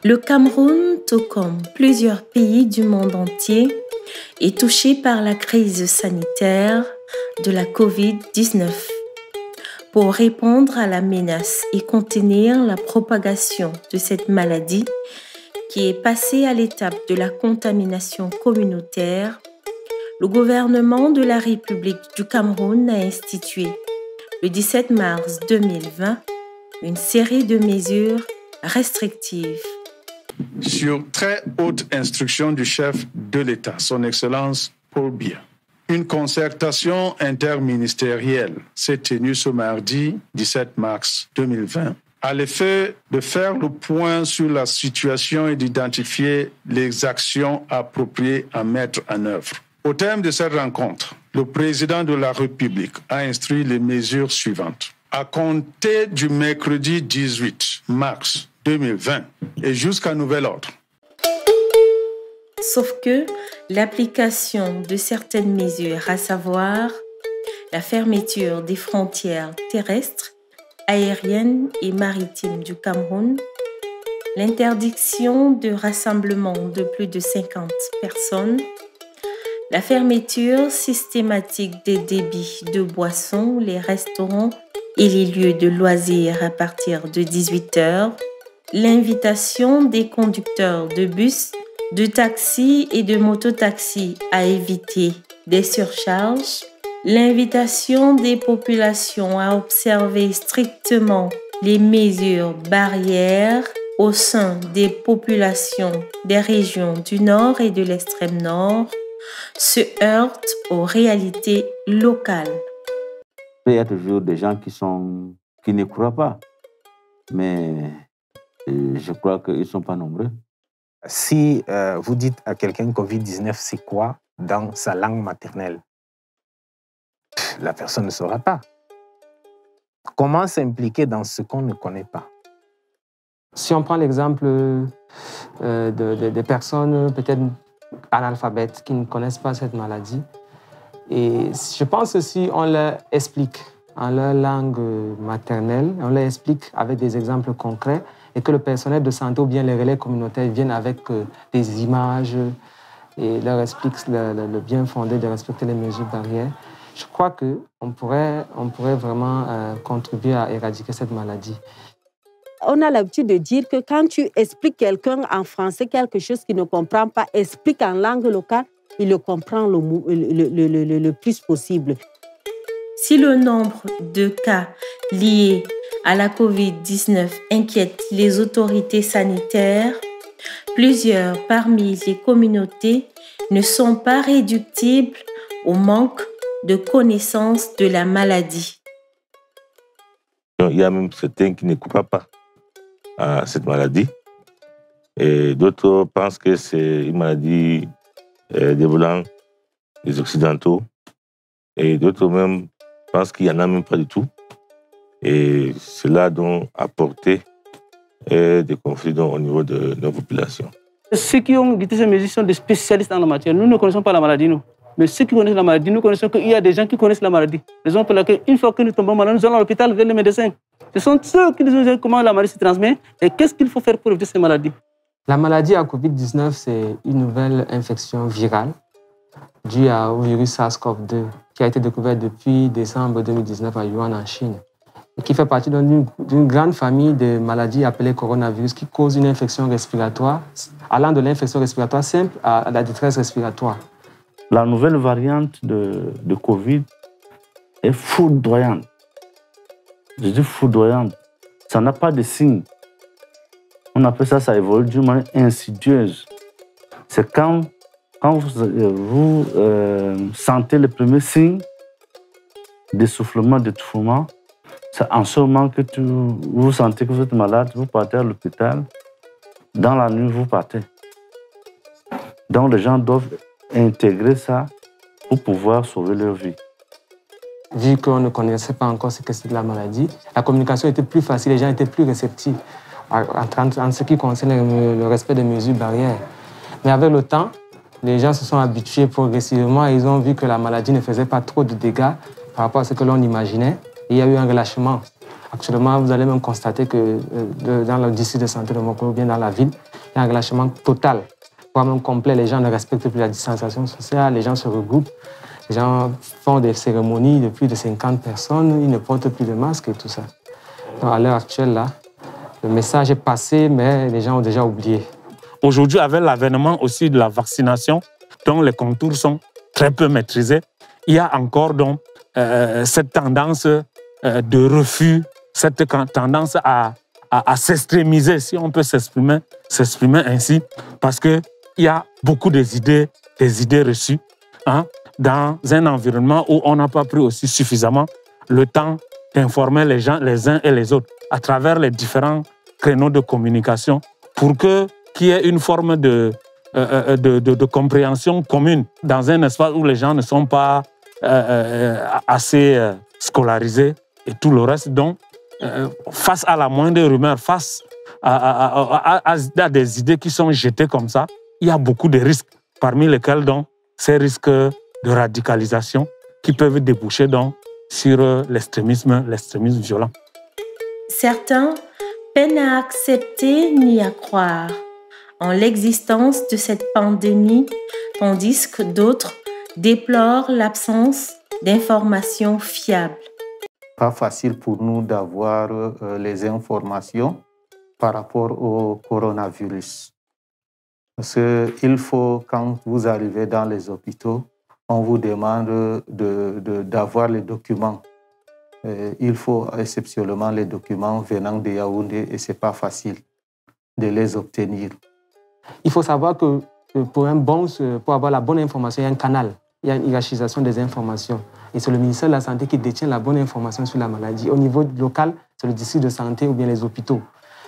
Le Cameroun, tout comme plusieurs pays du monde entier, est touché par la crise sanitaire de la COVID-19. Pour répondre à la menace et contenir la propagation de cette maladie qui est passée à l'étape de la contamination communautaire, le gouvernement de la République du Cameroun a institué le 17 mars 2020 une série de mesures restrictives. Sur très haute instruction du chef de l'État, son Excellence Paul Biya, une concertation interministérielle s'est tenue ce mardi 17 mars 2020 à l'effet de faire le point sur la situation et d'identifier les actions appropriées à mettre en œuvre. Au terme de cette rencontre, le président de la République a instruit les mesures suivantes. À compter du mercredi 18 mars 2020 et jusqu'à nouvel ordre. Sauf que l'application de certaines mesures, à savoir la fermeture des frontières terrestres, aériennes et maritimes du Cameroun, l'interdiction de rassemblement de plus de 50 personnes, la fermeture systématique des débits de boissons, les restaurants et les lieux de loisirs à partir de 18h, l'invitation des conducteurs de bus, de taxis et de mototaxis à éviter des surcharges, l'invitation des populations à observer strictement les mesures barrières au sein des populations des régions du Nord et de l'extrême Nord se heurte aux réalités locales. Il y a toujours des gens qui ne croient pas, mais je crois qu'ils ne sont pas nombreux. Si vous dites à quelqu'un Covid-19, c'est quoi dans sa langue maternelle, la personne ne saura pas. Comment s'impliquer dans ce qu'on ne connaît pas? Si on prend l'exemple des personnes peut-être analphabètes qui ne connaissent pas cette maladie, et je pense que si on leur explique en leur langue maternelle, on leur explique avec des exemples concrets et que le personnel de santé ou bien les relais communautaires viennent avec des images et leur expliquent le bien fondé de respecter les mesures barrières, je crois qu'on pourrait vraiment contribuer à éradiquer cette maladie. On a l'habitude de dire que quand tu expliques quelqu'un en français quelque chose qu'il ne comprend pas, explique en langue locale, il le comprend le plus possible. Si le nombre de cas liés à la COVID-19 inquiète les autorités sanitaires, plusieurs parmi les communautés ne sont pas réductibles au manque de connaissance de la maladie. Il y a même certains qui ne croient pas à cette maladie et d'autres pensent que c'est une maladie des Blancs, des Occidentaux, et d'autres même pensent qu'il n'y en a même pas du tout. Et cela donc a porté des conflits au niveau de nos populations. Ceux qui ont guidé ces mesures sont des spécialistes dans la matière. Nous ne connaissons pas la maladie, nous. Mais ceux qui connaissent la maladie, nous connaissons qu'il y a des gens qui connaissent la maladie. Raison pour laquelle, une fois que nous tombons malades, nous allons à l'hôpital vers les médecins. Ce sont ceux qui nous disent comment la maladie se transmet et qu'est-ce qu'il faut faire pour éviter ces maladies. La maladie à Covid-19, c'est une nouvelle infection virale due au virus SARS-CoV-2 qui a été découvert depuis décembre 2019 à Wuhan, en Chine, et qui fait partie d'une grande famille de maladies appelées coronavirus qui causent une infection respiratoire, allant de l'infection respiratoire simple à la détresse respiratoire. La nouvelle variante de Covid est foudroyante. Je dis foudroyante. Ça n'a pas de signes. On appelle ça évolue d'une manière insidieuse. C'est quand vous sentez les premiers signes d'essoufflement, d'étouffement, c'est en ce moment que vous sentez que vous êtes malade, vous partez à l'hôpital. Dans la nuit, vous partez. Donc les gens doivent intégrer ça pour pouvoir sauver leur vie. Vu qu'on ne connaissait pas encore ce que c'est la maladie, la communication était plus facile, les gens étaient plus réceptifs en ce qui concerne le respect des mesures barrières. Mais avec le temps, les gens se sont habitués progressivement et ils ont vu que la maladie ne faisait pas trop de dégâts par rapport à ce que l'on imaginait. Et il y a eu un relâchement. Actuellement, vous allez même constater que dans le district de santé de Mokolo, bien dans la ville, Il y a un relâchement total, voire même complet. Les gens ne respectent plus la distanciation sociale, les gens se regroupent, les gens font des cérémonies de plus de 50 personnes, ils ne portent plus de masque et tout ça. Donc à l'heure actuelle, là, le message est passé, mais les gens ont déjà oublié. Aujourd'hui, avec l'avènement aussi de la vaccination, dont les contours sont très peu maîtrisés, il y a encore donc, cette tendance de refus, cette tendance à s'extrémiser, si on peut s'exprimer ainsi, parce qu'il y a beaucoup des idées reçues dans un environnement où on n'a pas pris aussi suffisamment le temps d'informer les gens les uns et les autres à travers les différents créneaux de communication pour qu'il y ait une forme de compréhension commune dans un espace où les gens ne sont pas assez scolarisés et tout le reste. Donc, face à la moindre rumeur, face à des idées qui sont jetées comme ça, il y a beaucoup de risques, parmi lesquels donc, ces risques de radicalisation qui peuvent déboucher donc, sur l'extrémisme violent. Certains peinent à accepter ni à croire en l'existence de cette pandémie, tandis que d'autres déplorent l'absence d'informations fiables. Pas facile pour nous d'avoir les informations par rapport au coronavirus. Parce qu'il faut, quand vous arrivez dans les hôpitaux, on vous demande d'avoir les documents. Il faut exceptionnellement les documents venant de Yaoundé et ce n'est pas facile de les obtenir. Il faut savoir que pour avoir la bonne information, il y a un canal, il y a une hiérarchisation des informations. Et c'est le ministère de la Santé qui détient la bonne information sur la maladie. Au niveau local, c'est le district de santé ou bien les hôpitaux.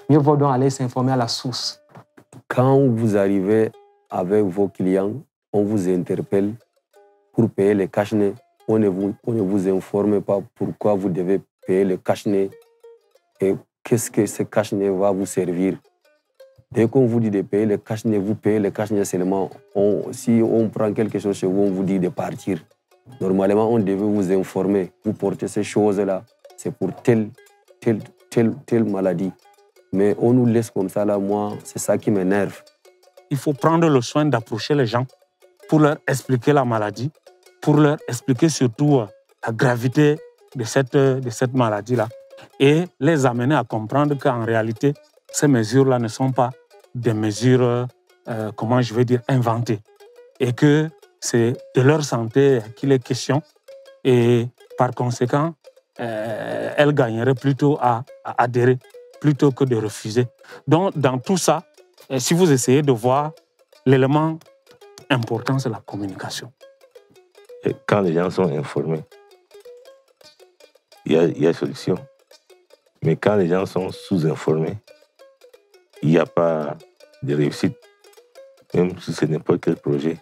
Mieux vaut donc aller s'informer à la source. Quand vous arrivez avec vos clients, on vous interpelle pour payer les cache-nez. On ne vous informe pas pourquoi vous devez payer le cache-nez et qu'est-ce que ce cache-nez va vous servir. Dès qu'on vous dit de payer le cache-nez, vous payez le cache-nez seulement. Si on prend quelque chose chez vous, on vous dit de partir. Normalement, on devait vous informer. Vous portez ces choses-là, c'est pour telle maladie. Mais on nous laisse comme ça, là, moi, c'est ça qui m'énerve. Il faut prendre le soin d'approcher les gens pour leur expliquer la maladie, pour leur expliquer surtout la gravité de cette maladie-là et les amener à comprendre qu'en réalité, ces mesures-là ne sont pas des mesures, inventées et que c'est de leur santé qu'il est question et par conséquent, elles gagneraient plutôt à adhérer plutôt que de refuser. Donc, dans tout ça, si vous essayez de voir, l'élément important, c'est la communication. Et quand les gens sont informés, il y a solution. Mais quand les gens sont sous-informés, il n'y a pas de réussite, même si c'est n'importe quel projet.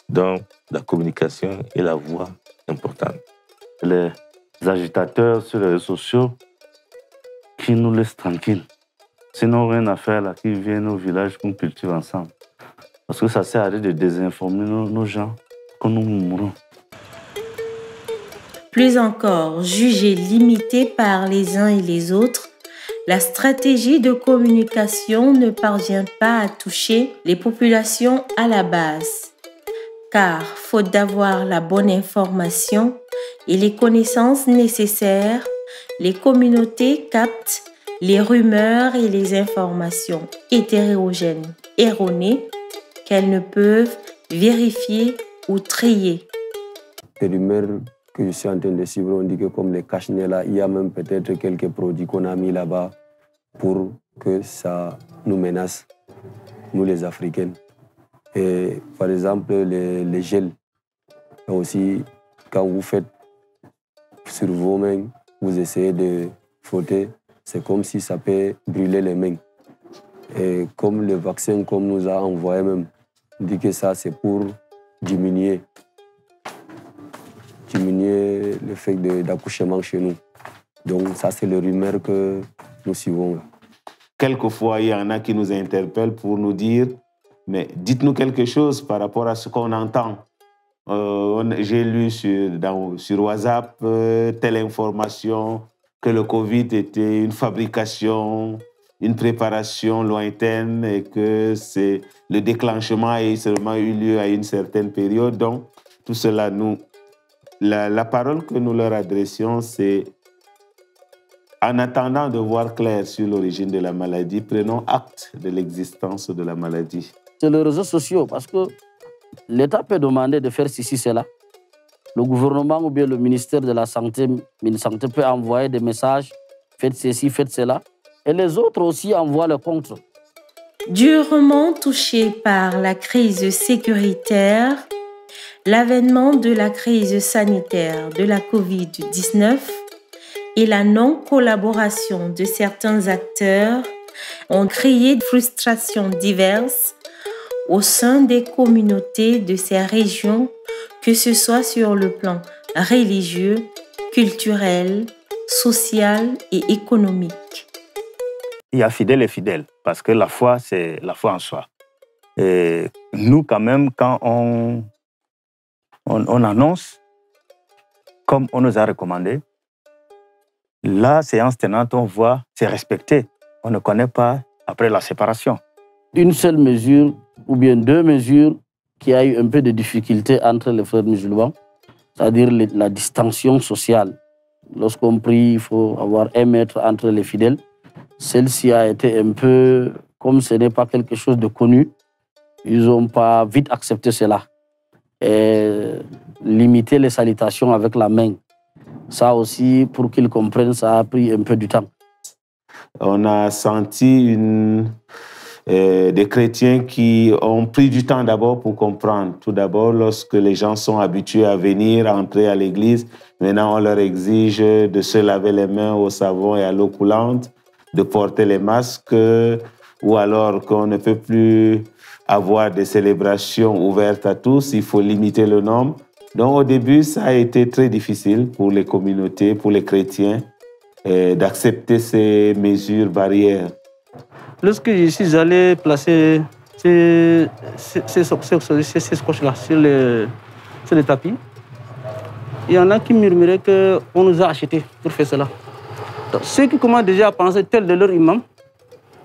Donc, la communication est la voie importante. Les agitateurs sur les réseaux sociaux qui nous laissent tranquilles. Sinon, rien à faire là, qui viennent au village qu'on cultive ensemble. Parce que ça sert à rien de désinformer nos gens, que nous mourrons. Plus encore, jugée limitée par les uns et les autres, la stratégie de communication ne parvient pas à toucher les populations à la base. Car, faute d'avoir la bonne information et les connaissances nécessaires, les communautés captent les rumeurs et les informations hétérogènes, erronées, qu'elles ne peuvent vérifier ou trier. Les rumeurs que je suis en train de suivre, on dit que comme les cache-nez là, il y a même peut-être quelques produits qu'on a mis là-bas pour que ça nous menace, nous les Africains. Et par exemple, les gels, aussi, quand vous faites sur vos mains, vous essayez de frotter, c'est comme si ça peut brûler les mains. Et comme le vaccin qu'on nous a envoyé même, on dit que ça c'est pour diminuer l'effet d'accouchement chez nous. Donc ça c'est le rumeur que nous suivons. Quelquefois, il y en a qui nous interpellent pour nous dire « Mais dites-nous quelque chose par rapport à ce qu'on entend. J'ai lu sur WhatsApp telle information, que le Covid était une fabrication une préparation lointaine et que le déclenchement ait seulement eu lieu à une certaine période. Donc, tout cela, la parole que nous leur adressions, c'est en attendant de voir clair sur l'origine de la maladie, prenons acte de l'existence de la maladie. C'est les réseaux sociaux, parce que l'État peut demander de faire ceci, cela. Le gouvernement ou bien le ministère de la Santé, peut envoyer des messages, faites ceci, faites cela. Et les autres aussi envoient le contre. Durement touché par la crise sécuritaire, l'avènement de la crise sanitaire de la COVID-19 et la non-collaboration de certains acteurs ont créé des frustrations diverses au sein des communautés de ces régions, que ce soit sur le plan religieux, culturel, social et économique. Il y a fidèles et fidèles, parce que la foi, c'est la foi en soi. Et nous, quand même, quand on annonce, comme on nous a recommandé, la séance tenante, on voit, c'est respecté. On ne connaît pas après la séparation. Une seule mesure, ou bien deux mesures, qui a eu un peu de difficulté entre les frères musulmans, c'est-à-dire la distanciation sociale. Lorsqu'on prie, il faut avoir 1 mètre entre les fidèles. Celle-ci a été un peu, comme ce n'est pas quelque chose de connu, ils n'ont pas vite accepté cela. Et limiter les salutations avec la main, ça aussi, pour qu'ils comprennent, ça a pris un peu du temps. On a senti des chrétiens qui ont pris du temps d'abord pour comprendre. Tout d'abord, lorsque les gens sont habitués à venir, à entrer à l'église, maintenant on leur exige de se laver les mains au savon et à l'eau coulante, de porter les masques, ou alors qu'on ne peut plus avoir des célébrations ouvertes à tous, il faut limiter le nombre. Donc au début, ça a été très difficile pour les communautés, pour les chrétiens, d'accepter ces mesures barrières. Lorsque je suis allé placer ces scotch-là sur le tapis, il y en a qui murmuraient qu'on nous a achetés pour faire cela. Donc, ceux qui commencent déjà à penser tel de leur imam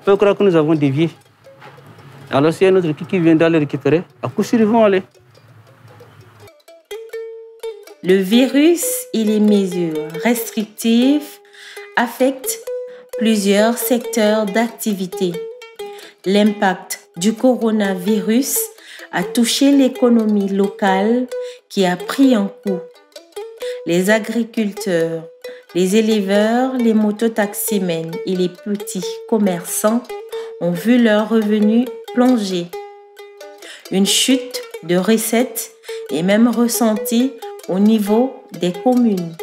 peuvent croire que nous avons dévié. Alors s'il y a un autre qui vient d'aller récupérer, à coup sûr ils vont aller. Le virus et les mesures restrictives affectent plusieurs secteurs d'activité. L'impact du coronavirus a touché l'économie locale qui a pris un coup. Les agriculteurs, les éleveurs, les mototaximens et les petits commerçants ont vu leurs revenus plonger. Une chute de recettes est même ressentie au niveau des communes.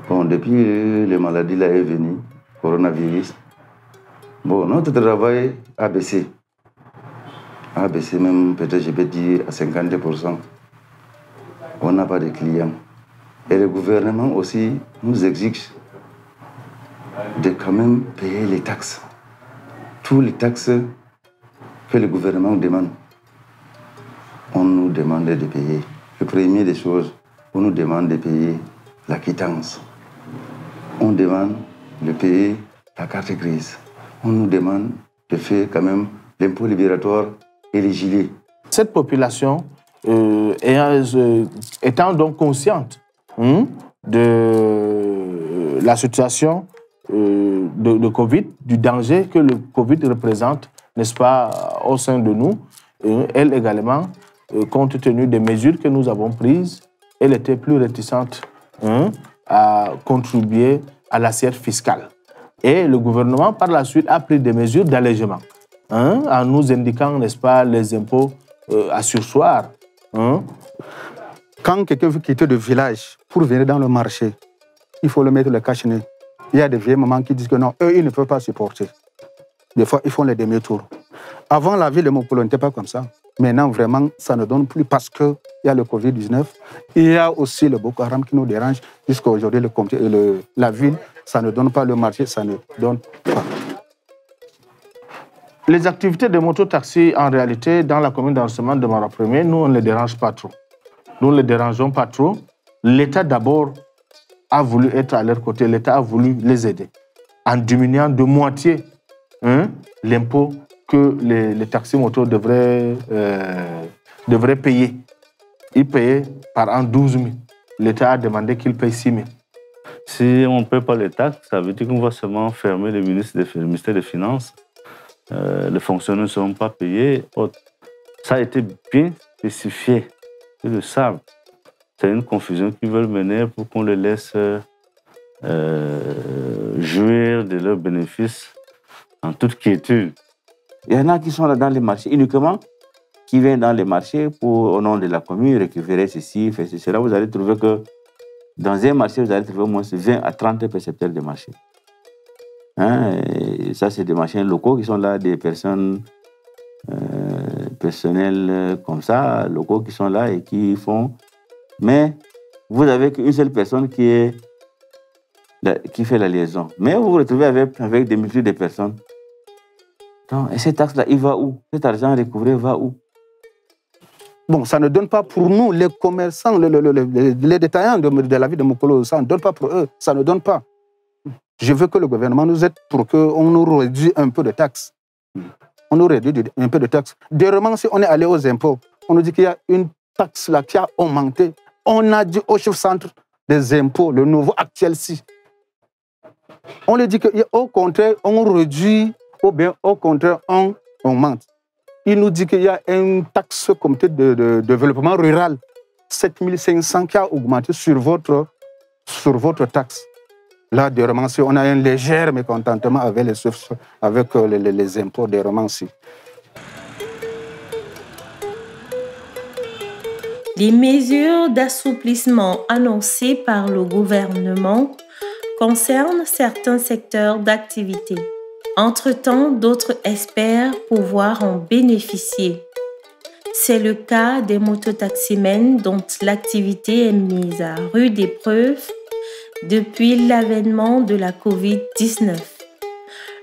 Bon, depuis les maladies là est venue, coronavirus, bon, notre travail a baissé. A baissé même, peut-être je peux dire, à 50%. On n'a pas de clients. Et le gouvernement aussi nous exige de quand même payer les taxes. Toutes les taxes que le gouvernement demande, on nous demande de payer. Le premier des choses, on nous demande de payer la quittance. On demande de payer la carte grise. On nous demande de faire quand même l'impôt libératoire et les gilets. Cette population, étant donc consciente de la situation de Covid, du danger que le Covid représente, n'est-ce pas, au sein de nous, elle également, compte tenu des mesures que nous avons prises, elle était plus réticente à contribuer à l'assiette fiscale. Et le gouvernement, par la suite, a pris des mesures d'allègement, en nous indiquant, n'est-ce pas, les impôts à surseoir. Quand quelqu'un veut quitter le village pour venir dans le marché, il faut le mettre le cache-nez. Il y a des vieilles mamans qui disent que non, eux, ils ne peuvent pas supporter. Des fois, ils font les demi-tours. Avant, la ville de Mopolo n'était pas comme ça. Maintenant, vraiment, ça ne donne plus parce qu'il y a le Covid-19. Il y a aussi le Boko Haram qui nous dérange. Jusqu'à aujourd'hui, la ville, ça ne donne pas le marché, ça ne donne pas. Les activités de mototaxi, en réalité, dans la commune d'arrondissement de Mara-Premier, nous, on ne les dérange pas trop. Nous ne les dérangeons pas trop. L'État, d'abord, a voulu être à leur côté. L'État a voulu les aider en diminuant de moitié l'impôt que les taxis-motos devraient payer. Ils payaient par an 12 000. L'État a demandé qu'ils payent 6 000. Si on ne paie pas les taxes, ça veut dire qu'on va seulement fermer le ministère des Finances. Les fonctionnaires ne seront pas payés. Ça a été bien spécifié. Ils le savent. C'est une confusion qu'ils veulent mener pour qu'on les laisse jouir de leurs bénéfices en toute quiétude. Il y en a qui sont là dans les marchés uniquement, qui viennent dans les marchés pour, au nom de la commune, récupérer ceci, faire ceci. Là, vous allez trouver que dans un marché, vous allez trouver au moins 20 à 30 percepteurs de marché. Et ça, c'est des marchés locaux qui sont là, des personnes personnels comme ça, locaux qui sont là et qui font. Mais vous n'avez qu'une seule personne qui fait la liaison. Mais vous vous retrouvez avec des multitudes de personnes. Donc, et cette taxe-là, il va où? Cet argent recouvré va où? Bon, ça ne donne pas pour nous, les commerçants, les détaillants de la vie de Mokolo, ça ne donne pas pour eux, ça ne donne pas. Je veux que le gouvernement nous aide pour qu'on nous réduise un peu de taxes. On nous réduit un peu de taxes. Dernièrement, si on est allé aux impôts, on nous dit qu'il y a une taxe là qui a augmenté. On a dit au chef centre des impôts, le nouveau actuel-ci. On lui dit qu'au contraire, on réduit, ou bien au contraire, on augmente. Il nous dit qu'il y a une taxe comité de développement rural, 7500 qui a augmenté sur votre taxe. Là, des romanciers, on a un léger mécontentement avec les impôts des romanciers. Les mesures d'assouplissement annoncées par le gouvernement concernent certains secteurs d'activité. Entre-temps, d'autres espèrent pouvoir en bénéficier. C'est le cas des mototaximens dont l'activité est mise à rude épreuve depuis l'avènement de la COVID-19.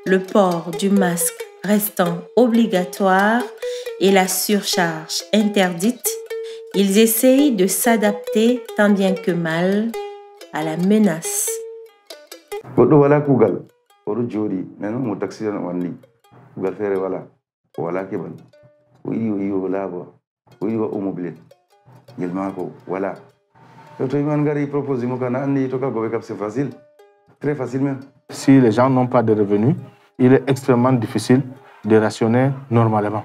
Le port du masque restant obligatoire et la surcharge interdite, ils essayent de s'adapter tant bien que mal à la menace. Oru jori neno mo taxi na wanli gal fere wala ke ban wi wala ba wi wa mobile yel mako wala to man gari propose mo kana andi to ka go cap c'est facile, très facile même. Si les gens n'ont pas de revenus, il est extrêmement difficile de rationner normalement.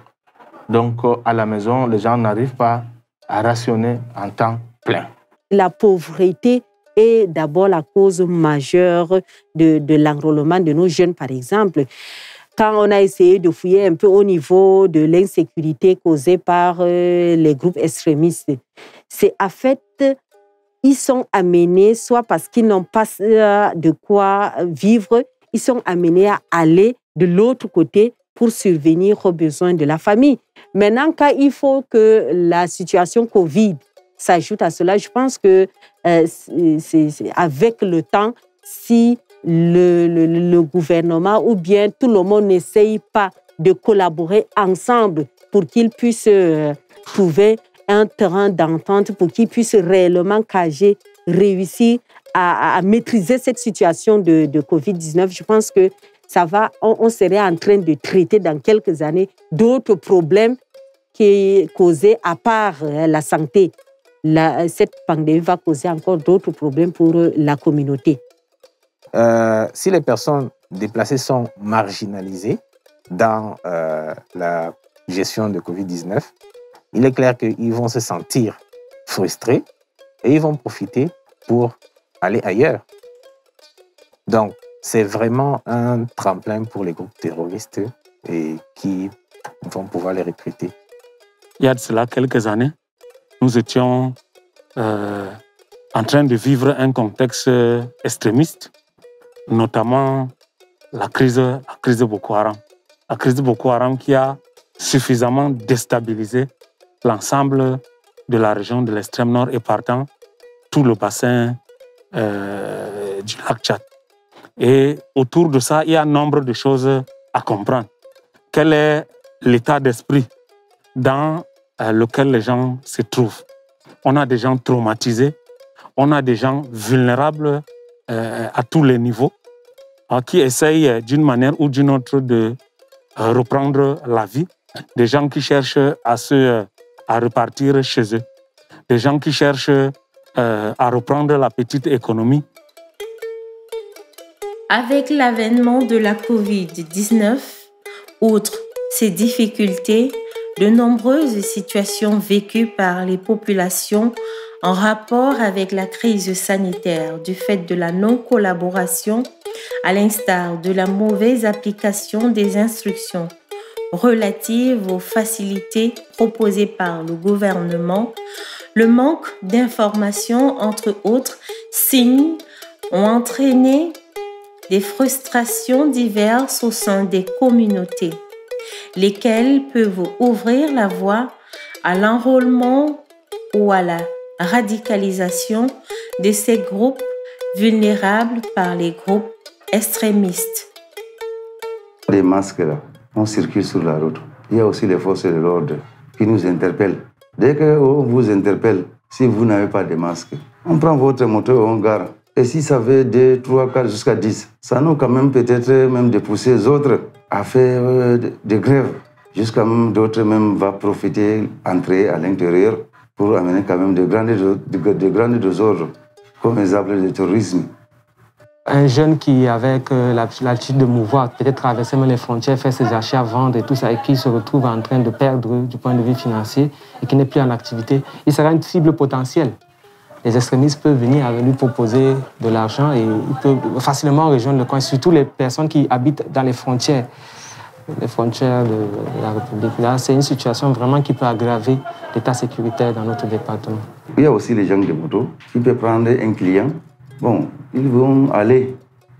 Donc à la maison, les gens n'arrivent pas à rationner en temps plein. La pauvreté est d'abord la cause majeure de l'enrôlement de nos jeunes, par exemple. Quand on a essayé de fouiller un peu au niveau de l'insécurité causée par les groupes extrémistes, c'est en fait, ils sont amenés, soit parce qu'ils n'ont pas de quoi vivre, ils sont amenés à aller de l'autre côté pour survenir aux besoins de la famille. Maintenant, quand il faut que la situation Covid s'ajoute à cela, je pense que c'est avec le temps, si le gouvernement ou bien tout le monde n'essaye pas de collaborer ensemble pour qu'ils puissent trouver un terrain d'entente, pour qu'ils puissent réellement réussir à maîtriser cette situation de Covid-19, je pense que on serait en train de traiter dans quelques années d'autres problèmes qui sont causés à part la santé. Cette pandémie va causer encore d'autres problèmes pour la communauté. Si les personnes déplacées sont marginalisées dans la gestion de Covid-19, il est clair qu'ils vont se sentir frustrés et ils vont profiter pour aller ailleurs. Donc, c'est vraiment un tremplin pour les groupes terroristes et qui vont pouvoir les recruter. Il y a de cela quelques années, nous étions en train de vivre un contexte extrémiste, notamment la crise de Boko Haram. La crise de Boko Haram qui a suffisamment déstabilisé l'ensemble de la région de l'extrême nord et partant tout le bassin du lac Tchad. Et autour de ça, il y a un nombre de choses à comprendre. Quel est l'état d'esprit dans lequel les gens se trouvent? On a des gens traumatisés, on a des gens vulnérables à tous les niveaux, qui essayent d'une manière ou d'une autre de reprendre la vie, des gens qui cherchent à repartir chez eux, des gens qui cherchent à reprendre la petite économie. Avec l'avènement de la COVID-19, outre ces difficultés, de nombreuses situations vécues par les populations en rapport avec la crise sanitaire du fait de la non-collaboration, à l'instar de la mauvaise application des instructions relatives aux facilités proposées par le gouvernement, le manque d'informations, entre autres signes, ont entraîné des frustrations diverses au sein des communautés, lesquelles peuvent ouvrir la voie à l'enrôlement ou à la radicalisation de ces groupes vulnérables par les groupes extrémistes. Les masques là, on circule sur la route. Il y a aussi les forces de l'ordre qui nous interpellent. Dès qu'on vous interpelle, si vous n'avez pas de masque, on prend votre moto et on gare. Et si ça fait 2, 3, 4 jusqu'à 10, ça nous quand même peut-être même de pousser les autres à faire des grèves. Jusqu'à même d'autres même vont profiter, entrer à l'intérieur pour amener quand même de grandes désordres, comme exemple de terrorisme. Un jeune qui, avec l'attitude de mouvoir, peut-être traverser même les frontières, faire ses achats, vendre et tout ça, et qui se retrouve en train de perdre du point de vue financier et qui n'est plus en activité, il sera une cible potentielle. Les extrémistes peuvent venir à lui proposer de l'argent et ils peuvent facilement rejoindre le coin, surtout les personnes qui habitent dans les frontières de la République. Là, c'est une situation vraiment qui peut aggraver l'état sécuritaire dans notre département. Il y a aussi les gens de moto qui peuvent prendre un client. Bon, ils vont aller,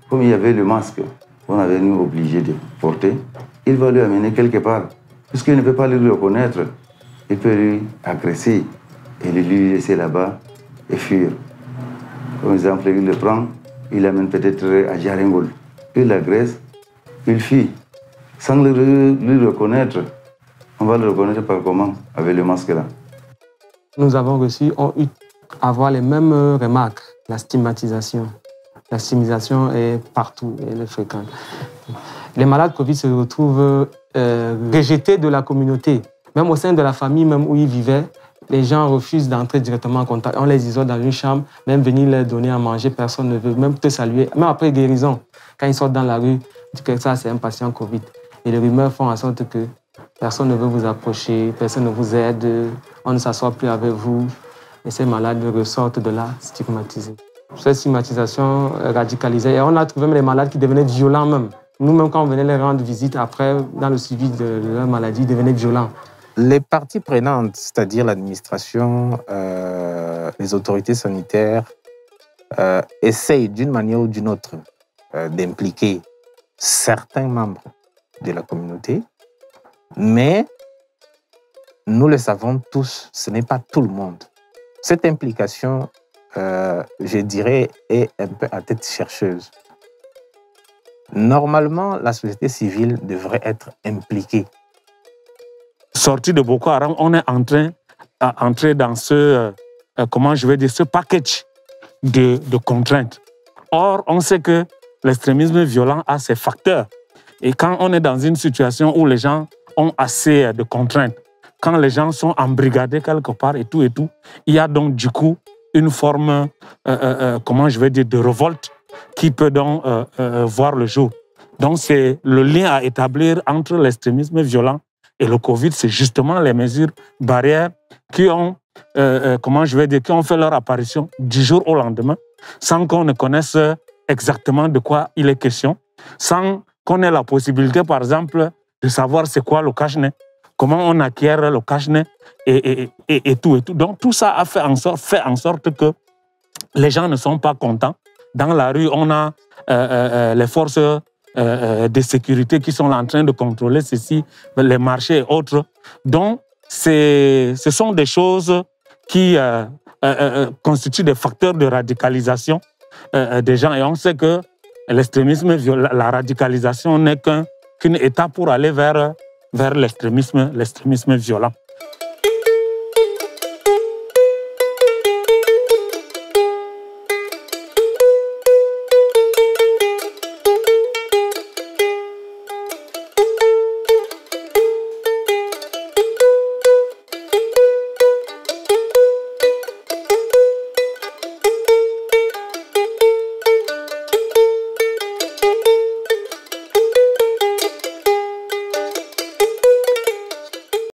comme il y avait le masque, on avait nous obligé de porter, il va lui amener quelque part. Puisqu'il ne peut pas le reconnaître, il peut lui agresser et lui laisser là-bas et fuir. Par exemple, il le prend, il l'amène peut-être à Djarengol. Il l'agresse, il fuit. Sans le reconnaître, on va le reconnaître par comment? Avec le masque là. Nous avons reçu, ont eu à avoir les mêmes remarques. La stigmatisation. La stigmatisation est partout, elle est fréquente. Les malades Covid se retrouvent rejetés de la communauté. Même au sein de la famille, même où ils vivaient, les gens refusent d'entrer directement en contact. On les isole dans une chambre, même venir leur donner à manger, personne ne veut, même te saluer. Même après guérison, quand ils sortent dans la rue, ils disent que ça, c'est un patient Covid. Et les rumeurs font en sorte que personne ne veut vous approcher, personne ne vous aide, on ne s'assoit plus avec vous. Et ces malades ressortent de là stigmatisés. Cette stigmatisation radicalisée. Et on a trouvé même les malades qui devenaient violents même. Nous-mêmes, quand on venait les rendre visite, après, dans le suivi de leur maladie, ils devenaient violents. Les parties prenantes, c'est-à-dire l'administration, les autorités sanitaires, essayent d'une manière ou d'une autre d'impliquer certains membres de la communauté, mais nous le savons tous, ce n'est pas tout le monde. Cette implication, je dirais, est un peu à tête chercheuse. Normalement, la société civile devrait être impliquée. Sorti de Boko Haram, on est en train d'entrer dans ce, ce package de contraintes. Or, on sait que l'extrémisme violent a ses facteurs. Et quand on est dans une situation où les gens ont assez de contraintes, quand les gens sont embrigadés quelque part et tout, il y a donc du coup une forme, de révolte qui peut donc voir le jour. Donc c'est le lien à établir entre l'extrémisme violent et le Covid, c'est justement les mesures barrières qui ont, qui ont fait leur apparition du jour au lendemain, sans qu'on ne connaisse exactement de quoi il est question, sans qu'on ait la possibilité, par exemple, de savoir c'est quoi le cache-nez, comment on acquiert le cache-nez et tout. Donc tout ça a fait en sorte que les gens ne sont pas contents. Dans la rue, on a les forces de sécurité qui sont en train de contrôler ceci, les marchés et autres. Donc, ce sont des choses qui constituent des facteurs de radicalisation des gens. Et on sait que l'extrémisme, la radicalisation n'est qu'une étape pour aller vers l'extrémisme violent.